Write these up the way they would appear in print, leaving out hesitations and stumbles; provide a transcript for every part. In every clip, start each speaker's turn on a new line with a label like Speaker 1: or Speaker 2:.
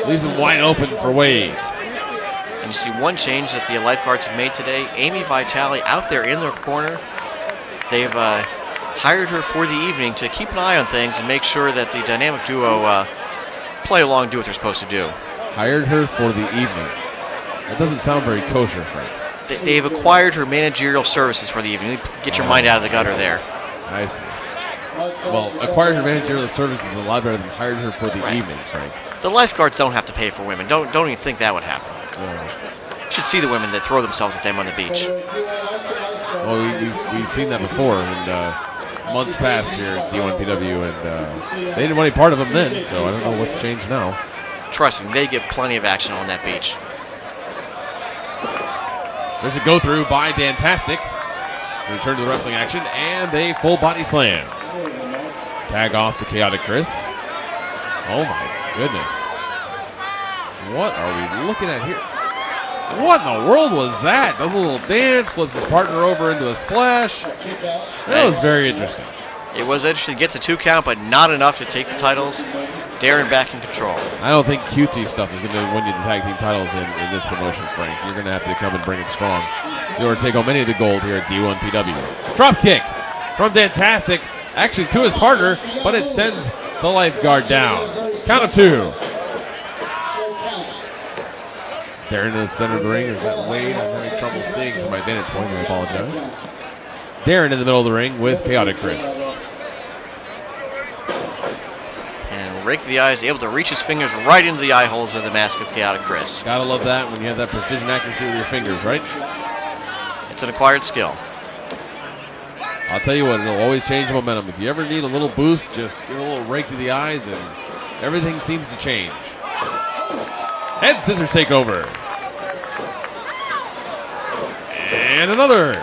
Speaker 1: Leaves him wide open for Wade.
Speaker 2: And you see one change that the Lifeguards have made today. Amy Vitale out there in their corner. They've hired her for the evening to keep an eye on things and make sure that the dynamic duo play along, do what they're supposed to do.
Speaker 1: Hired her for the evening. That doesn't sound very kosher, Frank.
Speaker 2: They've acquired her managerial services for the evening. Get your mind out of the gutter there.
Speaker 1: I see. Well, acquired her managerial services is a lot better than hired her for the evening, Frank.
Speaker 2: The Lifeguards don't have to pay for women. Don't even think that would happen. You should see the women that throw themselves at them on the beach.
Speaker 1: Well, we've seen that before in months past here at D1PW, and they didn't want any part of them then, so I don't know what's changed now.
Speaker 2: Trust me, they get plenty of action on that beach.
Speaker 1: There's a go-through by Dantastic. Return to the wrestling action, and a full body slam. Tag off to Chaotic Chris. Oh my goodness. What are we looking at here? What in the world was that? Does a little dance, flips his partner over into a splash. That was very interesting.
Speaker 2: It was interesting. Gets a 2 count, but not enough to take the titles. Darren back in control.
Speaker 1: I don't think cutesy stuff is going to win you the tag team titles in this promotion, Frank. You're going to have to come and bring it strong in order to take home any of the gold here at D1PW. Drop kick from Dantastic, actually to his partner, but it sends the Lifeguard down. Count of 2. Darren in the center of the ring. Is that Wade? I'm having trouble seeing from my vantage point. I apologize. Darren in the middle of the ring with Chaotic Chris.
Speaker 2: And rake of the eyes, able to reach his fingers right into the eye holes of the mask of Chaotic Chris.
Speaker 1: Gotta love that when you have that precision accuracy with your fingers, right?
Speaker 2: It's an acquired skill.
Speaker 1: I'll tell you what, it'll always change momentum. If you ever need a little boost, just give a little rake to the eyes and everything seems to change. Head scissors take over. And another.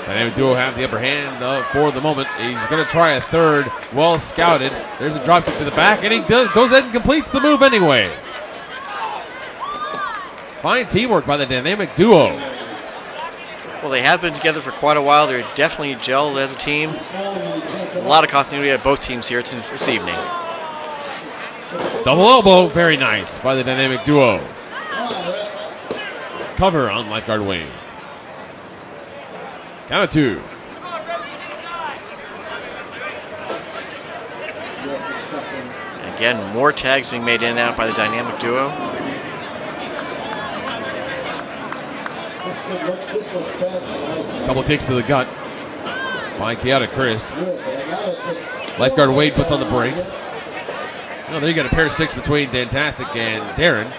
Speaker 1: Dynamic duo have the upper hand for the moment. He's going to try a third. Well scouted. There's a drop kick to the back, and he goes ahead and completes the move anyway. Fine teamwork by the dynamic duo.
Speaker 2: Well, they have been together for quite a while. They're definitely gelled as a team. A lot of continuity at both teams here this evening.
Speaker 1: Double elbow, very nice by the dynamic duo. Cover on Lifeguard Wayne. Count of 2.
Speaker 2: Again, more tags being made in and out by the dynamic duo.
Speaker 1: Couple kicks to the gut by Chaotic Chris. Lifeguard Wade puts on the brakes. Oh, there you got a pair of 6 between Dantastic and Darren.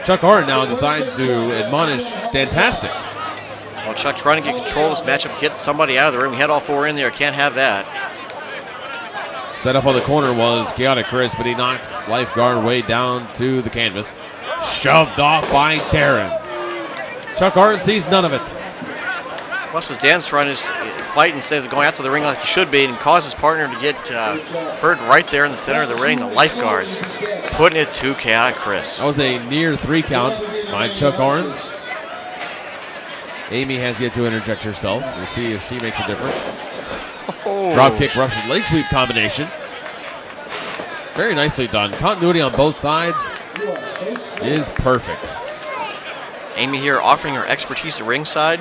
Speaker 1: Chuck Arden now decides to admonish Dantastic.
Speaker 2: Well, Chuck's trying to get control of this matchup, get somebody out of the ring. We had all 4 in there, can't have that.
Speaker 1: Set up on the corner was Chaotic Chris, but he knocks Lifeguard Wade down to the canvas. Shoved off by Darren. Chuck Arden sees none of it.
Speaker 2: Plus, was Dan's trying to fight instead of going out to the ring like he should be and cause his partner to get hurt right there in the center of the ring. The Lifeguards putting it to Chaotic Chris.
Speaker 1: That was a near 3 count by Chuck Arden. Amy has yet to interject herself. We'll see if she makes a difference.
Speaker 2: Oh.
Speaker 1: Drop kick, Russian leg sweep combination. Very nicely done. Continuity on both sides is perfect.
Speaker 2: Amy here offering her expertise at ringside.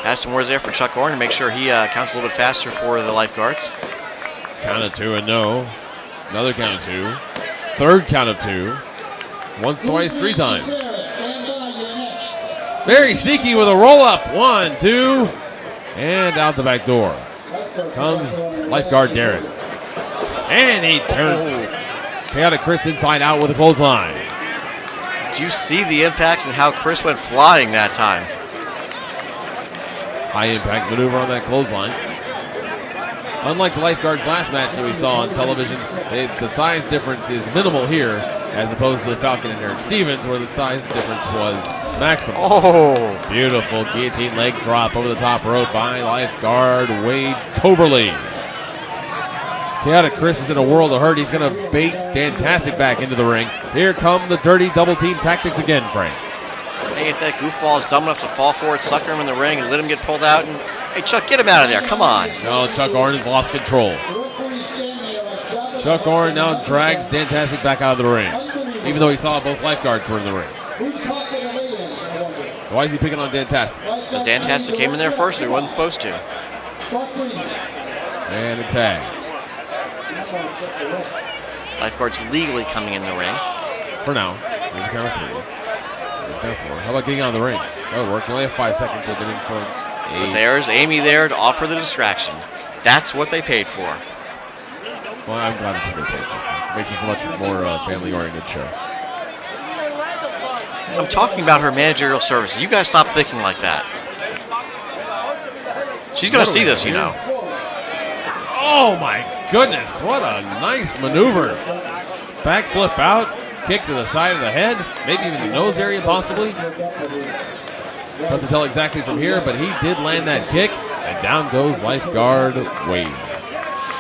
Speaker 2: Has some words there for Chuck Arden to make sure he counts a little bit faster for the Lifeguards.
Speaker 1: Count of 2 and no. Another count of 2. Third count of 2. Once, twice, 3 times. Very sneaky with a roll-up. 1, 2, and out the back door comes Lifeguard Darren. And he turns Chaotic Chris inside out with a clothesline.
Speaker 2: Did you see the impact and how Chris went flying that time?
Speaker 1: High impact maneuver on that clothesline. Unlike the Lifeguards last match that we saw on television, the size difference is minimal here as opposed to the Falcon and Eric Stevens where the size difference was maximum.
Speaker 2: Oh!
Speaker 1: Beautiful guillotine leg drop over the top rope by Lifeguard Wade Coverly. Chaotic Chris is in a world of hurt. He's going to bait Dantastic back into the ring. Here come the dirty double team tactics again, Frank.
Speaker 2: Hey, if that goofball is dumb enough to fall forward, sucker him in the ring, and let him get pulled out. And hey, Chuck, get him out of there. Come on.
Speaker 1: No, Chuck Arden's lost control. Chuck Orr now drags Dantastic back out of the ring, even though he saw both lifeguards were in the ring. So why is he picking on Dantastic?
Speaker 2: Because Dantastic came in there first, and he wasn't supposed to.
Speaker 1: And a tag.
Speaker 2: Lifeguards legally coming in the ring.
Speaker 1: For now. There's a count of 3. There's a count of 4. How about getting out of the ring? That would work. You only have 5 seconds to get in front.
Speaker 2: But there's Amy there to offer the distraction. That's what they paid for.
Speaker 1: Well, I'm glad it's what they paid for. It makes this a much more family-oriented show.
Speaker 2: I'm talking about her managerial services. You guys stop thinking like that. She's going to see this, you know.
Speaker 1: Oh, my goodness. What a nice maneuver. Backflip out. Kick to the side of the head. Maybe even the nose area, possibly. Tough to tell exactly from here, but he did land that kick. And down goes lifeguard Wade.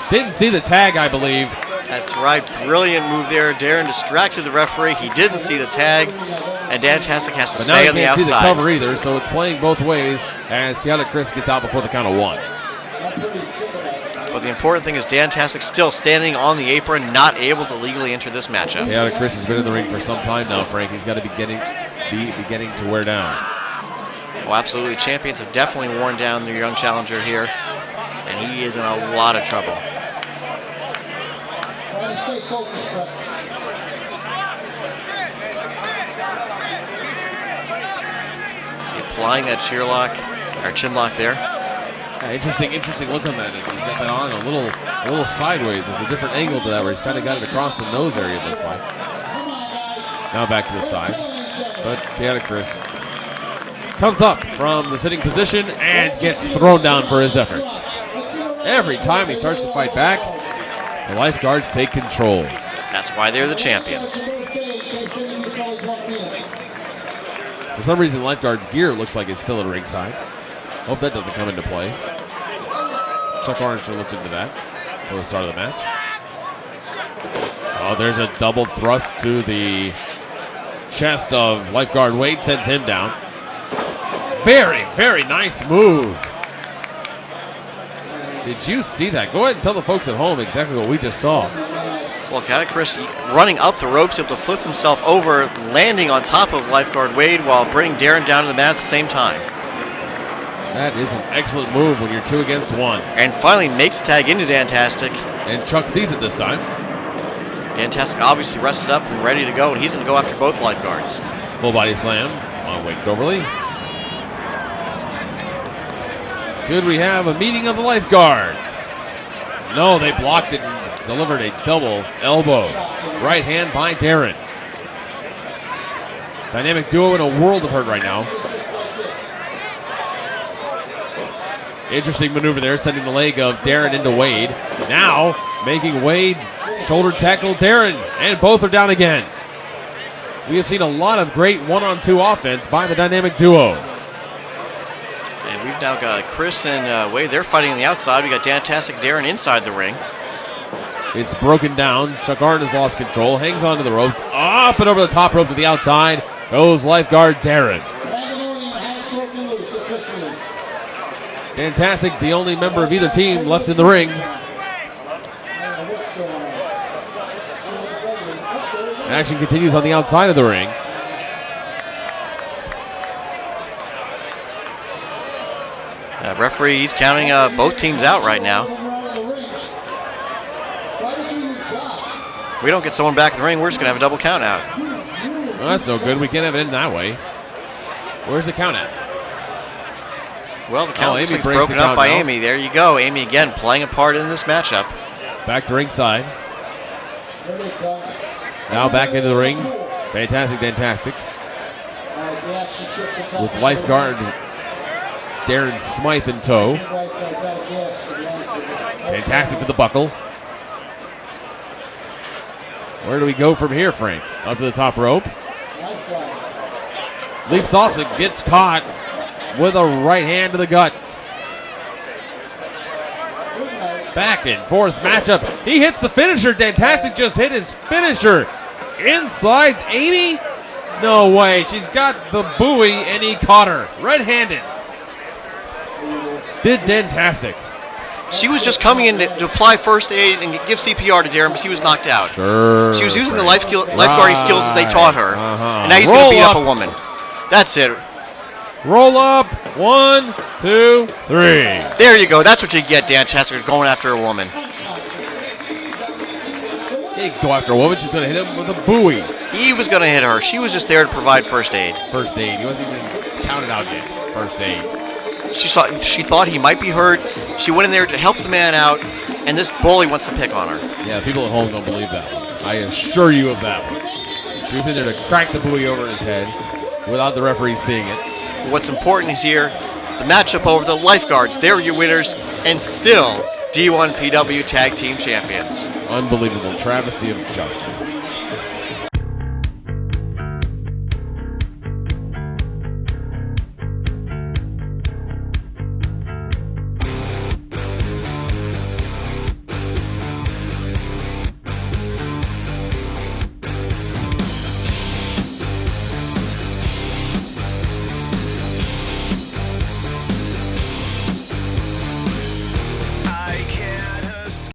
Speaker 1: Didn't see the tag, I believe.
Speaker 2: That's right. Brilliant move there. Darren distracted the referee. He didn't see the tag. And Dantastic has to stay on the outside.
Speaker 1: But now he can't see the cover either, so it's playing both ways as Chaotic Chris gets out before the count of 1.
Speaker 2: But the important thing is Dantastic still standing on the apron, not able to legally enter this matchup.
Speaker 1: Chaotic Chris has been in the ring for some time now, Frank. He's got to be beginning to wear down.
Speaker 2: Well, absolutely. Champions have definitely worn down their young challenger here, and he is in a lot of trouble. Applying that chin lock there.
Speaker 1: Yeah, interesting look on that. He's got that on a little sideways. There's a different angle to that where he's kind of got it across the nose area, it looks like. Now back to the side. But Chaotic Chris comes up from the sitting position and gets thrown down for his efforts. Every time he starts to fight back, the lifeguards take control.
Speaker 2: That's why they're the champions.
Speaker 1: For some reason, lifeguard's gear looks like it's still at ringside. Hope that doesn't come into play. Chuck Orange should look into that for the start of the match. Oh, there's a double thrust to the chest of lifeguard Wade, sends him down. Very, very nice move. Did you see that? Go ahead and tell the folks at home exactly what we just saw.
Speaker 2: Well, Chaotic Chris running up the ropes, able to flip himself over, landing on top of lifeguard Wade while bringing Darren down to the mat at the same time.
Speaker 1: That is an excellent move when you're 2 against 1.
Speaker 2: And finally makes the tag into Dantastic.
Speaker 1: And Chuck sees it this time.
Speaker 2: Dantastic obviously rested up and ready to go, and he's going to go after both lifeguards.
Speaker 1: Full body slam on Wade Coverly. Could we have a meeting of the lifeguards? No, they blocked it and delivered a double elbow. Right hand by Darren. Dynamic duo in a world of hurt right now. Interesting maneuver there, sending the leg of Darren into Wade. Now making Wade shoulder tackle Darren, and both are down again. We have seen a lot of great one-on-two offense by the dynamic duo.
Speaker 2: And we've now got Chris and Wade. They're fighting on the outside. We got Dantastic, Darren inside the ring.
Speaker 1: It's broken down. Chuck Arndt has lost control. Hangs onto the ropes. Up and over the top rope to the outside goes lifeguard Darren. Fantastic, the only member of either team left in the ring. Action continues on the outside of the ring.
Speaker 2: Referee, he's counting both teams out right now. If we don't get someone back in the ring, we're just going to have a double count out.
Speaker 1: Well, that's no good. We can't have it in that way. Where's the count at?
Speaker 2: Well, the count is broken up by Amy. There you go. Amy again playing a part in this matchup.
Speaker 1: Back to ringside. Now back into the ring. Fantastic. With lifeguard Darren Smythe in tow. Fantastic to the buckle. Where do we go from here, Frank? Up to the top rope. Leaps off and gets caught with a right hand to the gut. Back and forth matchup. He hits the finisher. Dantastic just hit his finisher. In slides Amy. No way. She's got the buoy and he caught her. Red-handed. Did Dantastic.
Speaker 2: She was just coming in to apply first aid and give CPR to Darren, but he was knocked out.
Speaker 1: Sure.
Speaker 2: She was using the lifeguarding skills that they taught her. And now he's
Speaker 1: Roll
Speaker 2: going to beat up
Speaker 1: up.
Speaker 2: a woman. That's it.
Speaker 1: Roll up. 1, 2, 3.
Speaker 2: There you go. That's what you get, Dan Tasker, going after a woman.
Speaker 1: He didn't go after a woman. She's going to hit him with a buoy.
Speaker 2: He was going to hit her. She was just there to provide first aid.
Speaker 1: First aid. He wasn't even counted out yet. First aid.
Speaker 2: She thought he might be hurt. She went in there to help the man out, and this bully wants to pick on her.
Speaker 1: Yeah, people at home don't believe that one. I assure you of that one. She was in there to crack the buoy over his head without the referee seeing it.
Speaker 2: What's important is here, the matchup over the Lifeguards. They're your winners, and still D1PW Tag Team Champions.
Speaker 1: Unbelievable travesty of justice.